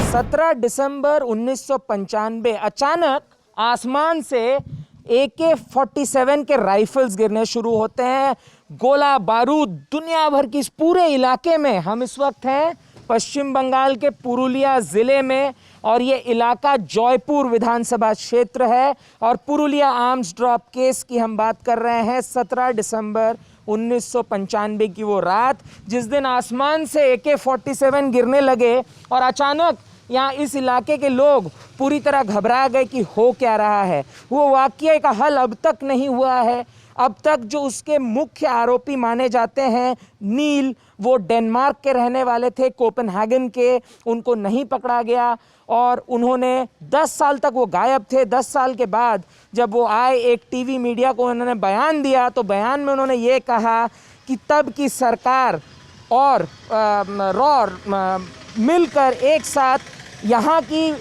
17 दिसंबर 1995 अचानक आसमान से AK-47 के राइफल्स गिरने शुरू होते हैं। गोला बारूद दुनिया भर की इस पूरे इलाके में। हम इस वक्त हैं पश्चिम बंगाल के पुरुलिया ज़िले में और ये इलाका जयपुर विधानसभा क्षेत्र है और पुरुलिया आर्म्स ड्रॉप केस की हम बात कर रहे हैं। 17 दिसंबर 1995 की वो रात जिस दिन आसमान से AK-47 गिरने लगे और अचानक यहाँ इस इलाके के लोग पूरी तरह घबरा गए कि हो क्या रहा है। वो वाक़ये का हल अब तक नहीं हुआ है। अब तक जो उसके मुख्य आरोपी माने जाते हैं नील, वो डेनमार्क के रहने वाले थे, कोपेनहेगन के, उनको नहीं पकड़ा गया और उन्होंने 10 साल तक वो गायब थे। 10 साल के बाद जब वो आए एक टीवी मीडिया को उन्होंने बयान दिया तो बयान में उन्होंने ये कहा कि तब की सरकार और रॉर मिलकर एक साथ यहाँ की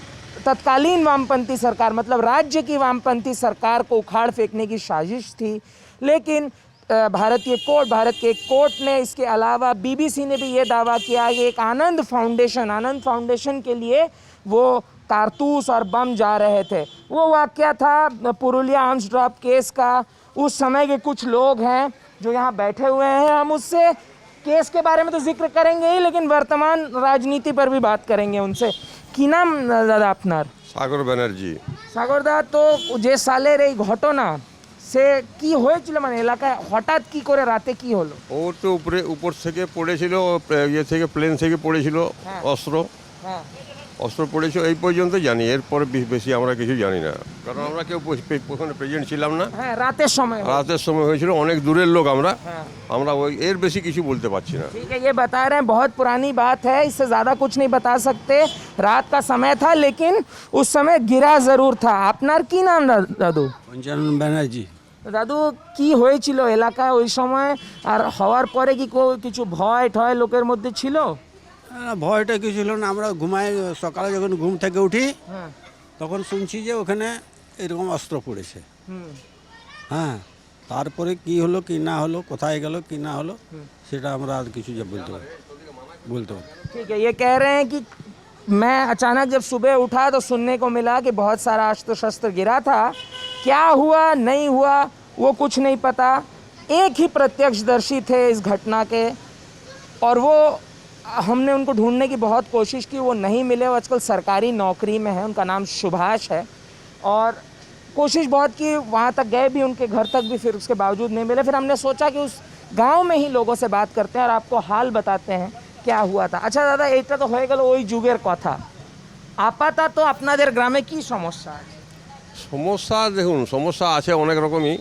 तत्कालीन वामपंथी सरकार मतलब राज्य की वामपंथी सरकार को उखाड़ फेंकने की साजिश थी। लेकिन भारत के कोर्ट ने इसके अलावा BBC ने भी ये दावा किया कि एक आनंद फाउंडेशन के लिए वो कारतूस और बम जा रहे थे। वो वाक़या था पुरुलिया आर्म्स ड्रॉप केस का। उस समय के कुछ लोग हैं जो यहाँ बैठे हुए हैं। हम उससे केस के बारे में तो जिक्र करेंगे ही, लेकिन वर्तमान राजनीति पर भी बात करेंगे उनसे। কি নাম দাদা আপনার? সাগর ব্যানার্জি। সাগর দা, তো যে সালের এই ঘটনা সে কি হয়েছিল, মানে এলাকায় হঠাৎ কি করে রাতে কি হলো? ও তো উপর থেকে পড়েছিল, ইয়ে থেকে প্লেন থেকে পড়েছিল অস্ত্র। হ্যাঁ, অস্ত্র পড়েছিল এই পর্যন্ত জানি, এরপর বেশি আমরা কিছু জানি না, কারণ আমরা কেউ ওখানে প্রেজেন্ট ছিলাম না। হ্যাঁ, রাতের সময় হয়েছিল, অনেক দূরের লোক আমরা। হ্যাঁ, আমরা এর বেশি কিছু বলতে পারছি না। ठीक है, ये बता रहे हैं बहुत पुरानी बात है, इससे ज़्यादा कुछ नहीं बता सकते। रात का समय था लेकिन उस समय गिरा ज़रूर था। আপনার কি নাম দাদু? পঞ্চানন ব্যানার্জি। দাদু, কি হয়েছিল এলাকায় ওই সময় আর হওয়ার পরে কি কিছু ভয় ঠয় লোকের মধ্যে ছিল? ভয়টা কিছু ছিল না, আমরা ঘুমাই, সকালে যখন ঘুম থেকে উঠি হ্যাঁ, তখন শুনছি যে ওখানে এরকম অস্ত্র পড়েছে। হুম, হ্যাঁ, তারপরে কি হলো কি না হলো, কোথায় গেল কি না হলো সেটা আমরা আর কিছু বলতে পারি। ठीक है, ये कह रहे हैं कि मैं अचानक जब सुबह उठा तो सुनने को मिला कि बहुत सारा अस्त्र शस्त्र गिरा था। क्या हुआ नहीं हुआ वो कुछ नहीं पता। एक ही प्रत्यक्षदर्शी थे इस घटना के और वो हमने उनको ढूंढने की बहुत कोशिश की, वो नहीं मिले। वो आजकल सरकारी नौकरी में है, उनका नाम सुभाष है और कोशिश बहुत की, वहाँ तक गए भी, उनके घर तक भी, फिर उसके बावजूद नहीं मिले। फिर हमने सोचा कि उस गांव में ही लोगों से बात करते हैं और आपको हाल बताते हैं क्या हुआ था। अच्छा दादा, এটা তো হয়ে গেল ওই যুগের কথা। আপাতত আপনাদের গ্রামে কি সমস্যা আছে? সমস্যা দেখুন, সমস্যা আছে অনেক রকমই।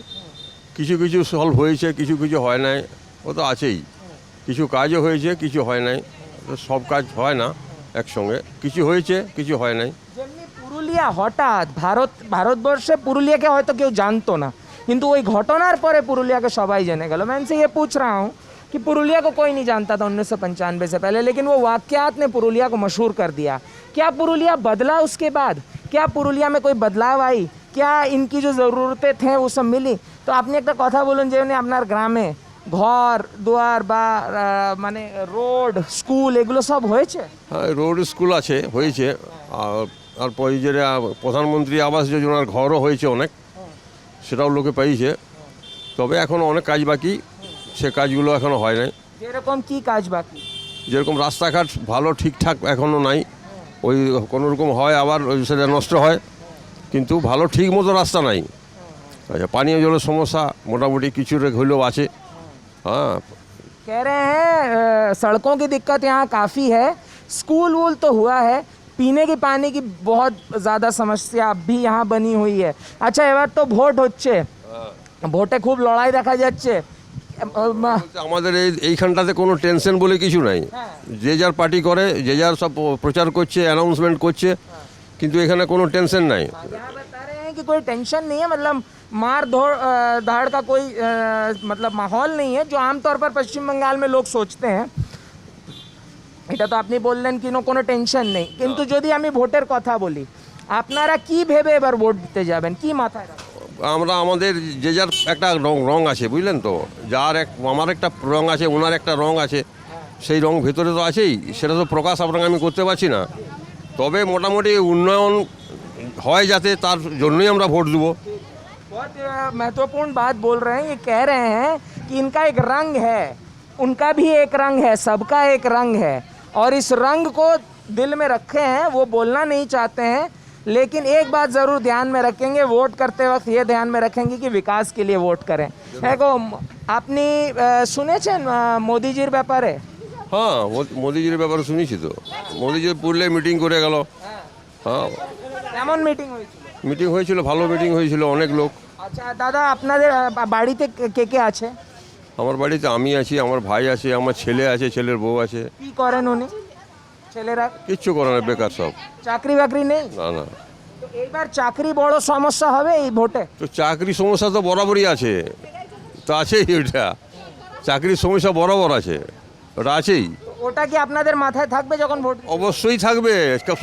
কিছু কিছু সলভ হয়েছে, কিছু কিছু হয় নাই, ও তো আছেই। কিছু কাজও হয়েছে, কিছু হয় নাই। সব কাজ হয় না একসঙ্গে, কিছু হয়েছে কিছু হয় নাই। যেমনি পুরুলিয়া হঠাৎ ভারতবর্ষে পুরুলিয়াকে হয়তো কেউ জানতো না, কিন্তু ওই ঘটনার পরে পুরুলিয়াকে সবাই জেনে गया। मैं इनसे ये पूछ रहा हूँ कि पुरुलिया को कोई नहीं जानता था 1995 से पहले, लेकिन वो वाक़यात ने पुरुलिया को मशहूर कर दिया। क्या पुरुलिया बदला उसके बाद? क्या पुरुलिया में कोई बदलाव आई? क्या इनकी जो ज़रूरतें थे वो सब मिली? तो আপনি একটা কথা বলুন যে আপনার গ্রামে ঘর দুয়ার বা মানে রোড স্কুল এগুলো সব হয়েছে? হ্যাঁ, রোড স্কুল আছে, হয়েছে। আর পরে যে প্রধানমন্ত্রী আবাস যোজনার ঘরও হয়েছে অনেক, সেটাও লোকে পেয়েছে। তবে এখনও অনেক কাজ বাকি, সে কাজগুলো এখনও হয় নাই। যেরকম কি কাজ বাকি? যেরকম রাস্তাঘাট ভালো ঠিকঠাক এখনও নাই, ওই কোনো রকম হয়, আবার সেটা নষ্ট হয়, কিন্তু ভালো ঠিক মতো রাস্তা নাই। আচ্ছা, পানীয় জলের সমস্যা মোটামুটি কিছু হলেও আছে। हाँ, कह रहे हैं सड़कों की दिक्कत यहाँ काफ़ी है, स्कूल वूल तो हुआ है, पीने की पानी की बहुत ज़्यादा समस्या अब भी यहाँ बनी हुई है। अच्छा, এবার তো ভোট হচ্ছে, ভোটে খুব লড়াই দেখা যাচ্ছে। আমাদের এইখানটাতে কোনো টেনশন বলে কিছু নাই। যে যার পার্টি করে, যে যার সব প্রচার করছে, অ্যানাউন্সমেন্ট করছে, কিন্তু এখানে কোনো টেনশন নাই। यहाँ बता रहे हैं कि कोई टेंशन नहीं है, मतलब मार धाड़ का कोई मतलब माहौल नहीं है, जो आमतौर पर पश्चिम बंगाल में लोग सोचते हैं। এটা তো আপনি বললেন কোনো টেনশন নেই, কিন্তু যদি আমি ভোটের কথা বলি, আপনারা কি ভেবে এবার ভোট দিতে যাবেন, কি মাথায় রাখবেন? আমরা আমাদের যে যার একটা রং আছে, বুঝলেন তো। আমার একটা রং আছে, ওনার একটা রং আছে, সেই রং ভেতরে তো আছেই, সেটা তো প্রকাশ আপনাকে আমি করতে পারছি না। তবে মোটামুটি উন্নয়ন হয় যাতে তার জন্যই আমরা ভোট দেবো। बहुत महत्वपूर्ण बात बोल रहे हैं। ये कह रहे हैं कि इनका एक रंग है, उनका भी एक रंग है, सबका एक रंग है, और इस रंग को दिल में रखे हैं। वो बोलना नहीं चाहते हैं, लेकिन एक बात ज़रूर ध्यान में रखेंगे, वोट करते वक्त ये ध्यान में रखेंगे कि विकास के लिए वोट करें। है को আপনি শুনেছেন মোদিজির ব্যাপারে? হ্যাঁ, মোদিজির ব্যাপারে শুনেছি তো। মোদিজি পুরলে মিটিং করে গেল। হ্যাঁ, কেমন মিটিং হয়েছিল? মিটিং হয়েছিল, ভালো মিটিং হয়েছিল, অনেক লোক। আচ্ছা দাদা, আপনাদের বাড়িতে কে কে আছে? আমার বাড়িতে আমি আছি, আমার ভাই আছে, আমার ছেলে আছে, ছেলের বউ আছে। কি করেন উনি? ছেলেরা কিচ্ছু করে না, বেকার সব। চাকরি বাকরি নেই? না না, তো এইবার চাকরি বড় সমস্যা হবে এই ভোটে? তো চাকরি সমস্যা তো বরাবরই আছে, তো আছেই ওইটা। চাকরির সমস্যা বরাবর আছে, ওটা আছেই। ওটা কি আপনাদের মাথায় থাকবে যখন ভোট? অবশ্যই থাকবে,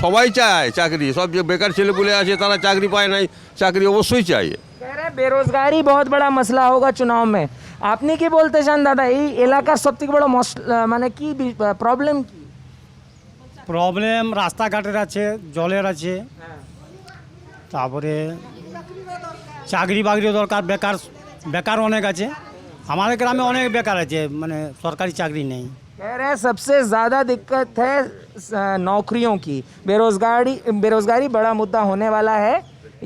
সবাই চায় চাকরি। সব যে বেকার ছেলেপুলে আছে তারা চাকরি পায় নাই, চাকরি অবশ্যই চাই। कह रहे हैं बेरोजगारी बहुत बड़ा मसला होगा चुनाव में। আপনি কি বলতে চান দাদা, এই এলাকার সবথেকে বড় মানে কি প্রবলেম কি? প্রবলেম রাস্তাঘাটের আছে, জলের আছে, তারপরে চাকরি বাকরিও দরকার। বেকার বেকার অনেক আছে, আমাদের গ্রামে অনেক বেকার আছে, মানে সরকারি চাকরি নেই। कह रहे हैं सबसे ज़्यादा दिक्कत है नौकरियों की। बेरोजगारी बड़ा मुद्दा होने वाला है।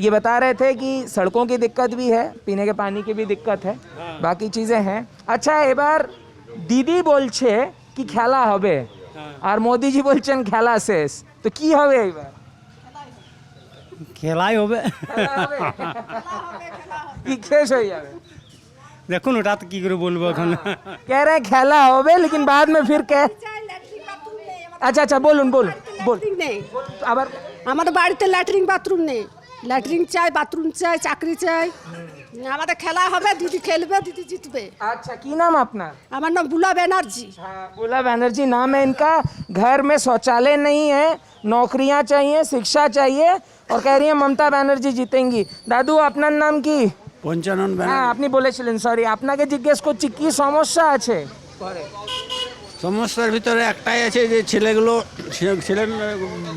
ये बता रहे थे कि सड़कों की दिक्कत भी है, पीने के पानी की भी दिक्कत है, बाकी चीज़ें हैं। अच्छा, এবার দিদি বলছে কি খেলা হবে, আর মোদিজি বলছেন খেলা শেষ, তো কি হবে এবার? খেলাই হবে। খেলা হবে? কি শেষ হয়ে যাবে? দেখুন ওটা তো কী করে বলবো এখন। कह रहे हैं खेला होवे, लेकिन बाद में फिर कह अच्छा अच्छा बोलून बोलून बोल নেই আবার আমাদের বাড়িতে ল্যাট্রিন বাথরুম নেই। ল্যাট্রিন চাই, বাথরুম চাই, চাকরি চাই। আমাদের খেলা হবে, দিদি খেলবে, দিদি জিতবে। अच्छा, की नाम अपना? আমার নাম বুলা ব্যানার্জি। हाँ, बुला बनर्जी नाम है इनका। घर में शौचालय नहीं है, नौकरियां चाहिए, शिक्षा चाहिए, और कह रही है ममता बनर्जी जीतेंगी। दादू আপনার নাম কি? পঞ্চানন হ্যাঁ, আপনি বলেছিলেন, সরি, আপনাকে জিজ্ঞেস করছি কি সমস্যা আছে? সমস্যার ভিতরে একটাই আছে যে ছেলেগুলো ছেলে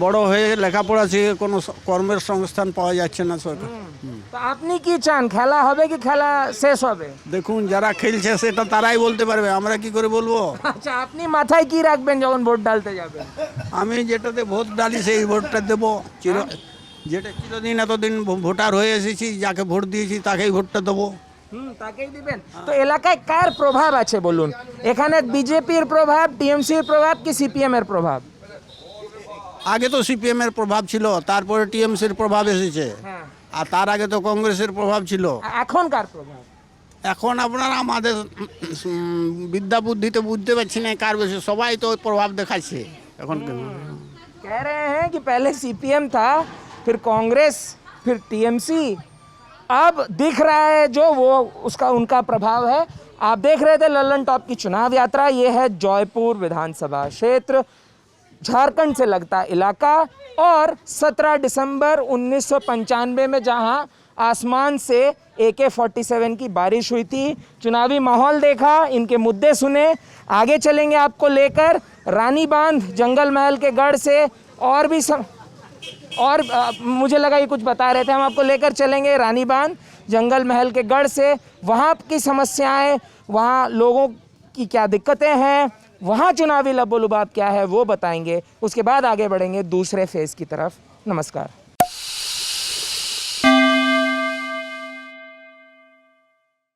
বড় হয়ে লেখাপড়া শিখে কোনো কর্মের সংস্থান পাওয়া যাচ্ছে না সরকার। তো আপনি কি চান, খেলা হবে কি খেলা শেষ হবে? দেখুন, যারা খেলছে সেটা তারাই বলতে পারবে, আমরা কি করে বলবো? আচ্ছা, আপনি মাথায় কি রাখবেন যখন ভোট ডালতে যাবেন? আমি যেটাতে ভোট ডালি সেই ভোটটা দেবো। যেটা চিরদিন এতদিন ভোটার হয়ে এসেছি, যাকে ভোট দিয়েছি তাকেই ভোটটা দেবো। তাকেই দিবেন। তো এলাকায় কার প্রভাব আছে বলুন? এখানে বিজেপির প্রভাব, টিএমসির প্রভাব কি সিপিএম এর প্রভাব? আগে তো সিপিএম এর প্রভাব ছিল, তারপরে টিএমসির প্রভাব এসেছে, হ্যাঁ। আর তার আগে তো কংগ্রেসের প্রভাব ছিল। এখন কার প্রভাব? এখন আপনারা আমাদের বিদ্যা বুদ্ধিতে বুঝতে পারছি না কার বেশি, সবাই তো প্রভাব দেখাচ্ছে এখন। कह रहे हैं कि पहले सीपीएम था, फिर कांग्रेस, फिर टीएमसी, अब दिख रहा है जो वो उसका उनका प्रभाव है। आप देख रहे थे लल्लन टॉप की चुनाव यात्रा। ये है जयपुर विधानसभा क्षेत्र, झारखंड से लगता इलाका, और 17 दिसंबर 1995 में जहां आसमान से AK-47 की बारिश हुई थी। चुनावी माहौल देखा, इनके मुद्दे सुने। आगे चलेंगे आपको लेकर रानी बांध, जंगल महल के गढ़ से, और भी मुझे लगा ये कुछ बता रहे थे, हम आपको लेकर चलेंगे रानी बांध, जंगल महल के गढ़ से। वहाँ की समस्याएं, वहाँ लोगों की क्या दिक्कतें हैं, वहाँ चुनावी लबोलुबाब क्या है वो बताएंगे। उसके बाद आगे बढ़ेंगे दूसरे फेज़ की तरफ। नमस्कार।